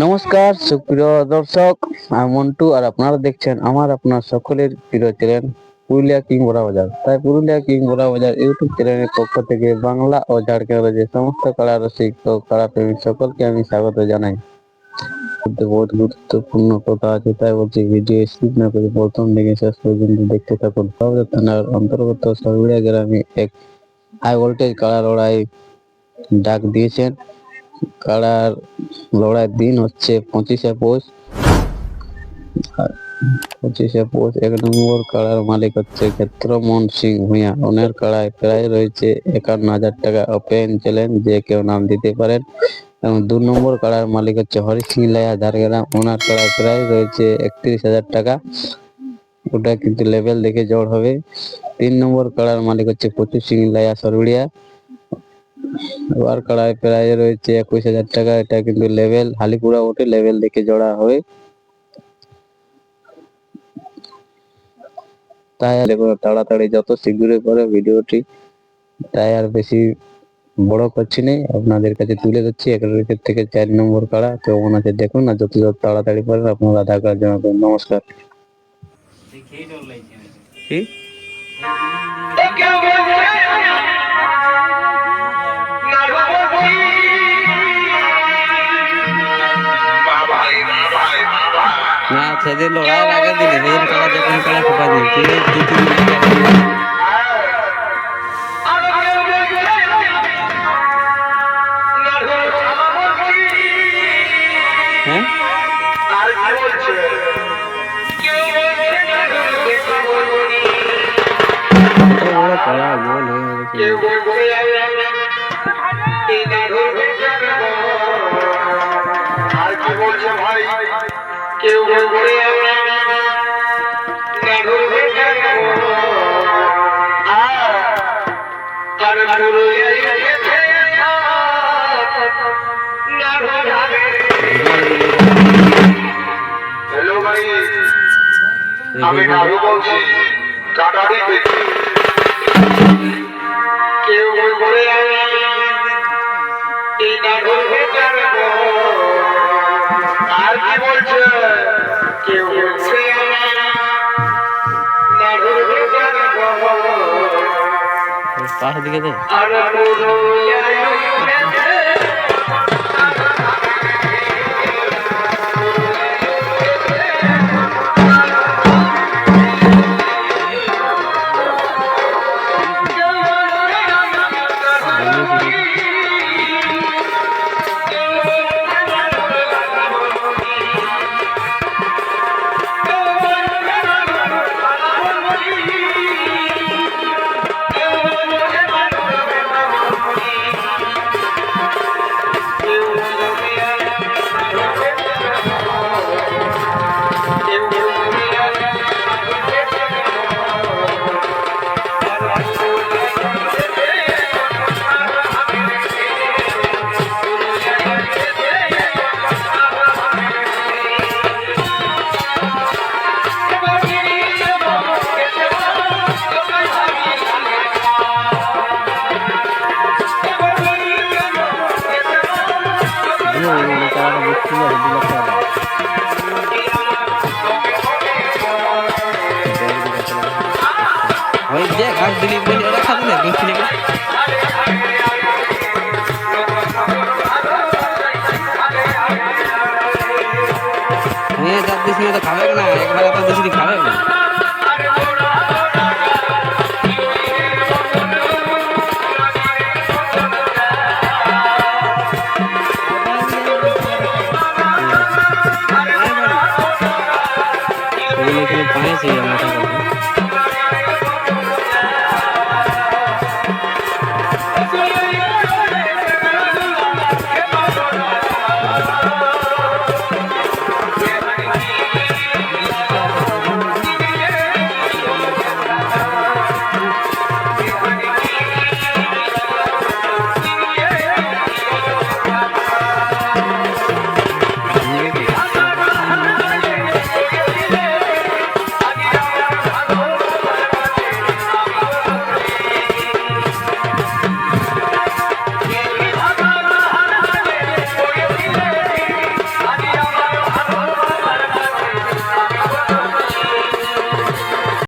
নমস্কার সুপ্রিয় দর্শক, আমি মন্টু আর আপনারা দেখছেন আপনার সকলের প্রিয় চ্যানেল পুরুলিয়া কিং বড়া বাজার। তাই পুরুলিয়া কিং বড়া বাজার ইউটিউব চ্যানেলের পক্ষ থেকে বাংলা ও ঝাড়খণ্ডের যে সমস্ত কাড়া রসিক ও কাড়া প্রেমী সকলকে আমি স্বাগত জানাই। বহুত গুরুত্বপূর্ণ কথা আছে, তাই বলছি ভিডিও স্কিপ না করে প্রথম থেকে শেষ পর্যন্ত দেখতে থাকুন। বাবুদের থানার অন্তর্গত সরগুড়িয়া গ্রামে এক হাই ভোল্টেজ কাড়া লড়াই ডাক দিয়েছেন। কাড়ার লড়াইয়ের দিন হচ্ছে 25শে পৌষ। 25শে পৌষ। 1 নম্বর কাড়ার মালিক হচ্ছে ক্ষেত্রমোহন সিং ভূঁইয়া। ওনার কাড়ায় প্রায় রয়েছে 51,000 টাকা ওপেন চ্যালেঞ্জ, যে কেউ নাম দিতে পারেন। এবং 2 নম্বর কাড়ার মালিক হচ্ছে হরি সিং লাইয়া ঝাড়গ্রাম। ওনার কাড়ায় প্রায় রয়েছে 31,000 টাকা। ওটা কিন্তু লেভেল দেখে জড় হবে। 3 নম্বর কাড়ার মালিক হচ্ছে প্রচুর সিং লাইয়া সরুড়িয়া। এবার কাড়ায় প্রায় রয়েছে 21,000 টাকা। এটা কিন্তু লেভেল হালিপুরা ওঠে, লেভেল দেখে জড়া হবে। তাই তাড়াতাড়ি যত শীঘ্রই করে ভিডিওটি, তাই আর বেশি বড় করছি না, আপনাদের কাছে তুলে দিচ্ছি 1 থেকে 4 নম্বর কাড়া কেমন আছে দেখুন, আর যত তাড়াতাড়ি পারেন আপনারা আধার কার্ড জমা করুন। নমস্কার। কি না সেদিন লড়াইয়ের আগের দিনে সেদিন কাড়া যখন কাড়া খোপা দিন দু তিন দিন হ্যাঁ কাড়া গোল হয়ে আমি কারু বলছি কাটা দিতে কেউ বলে এই নাগর আর কি বলছে কেউ বলছে পাশ দিকে দে। ঘাস দিলি বলি ওরা খাতে না দুধ কিনে যার দিস তো খাবে না, একবার তো বেশি খাবে না।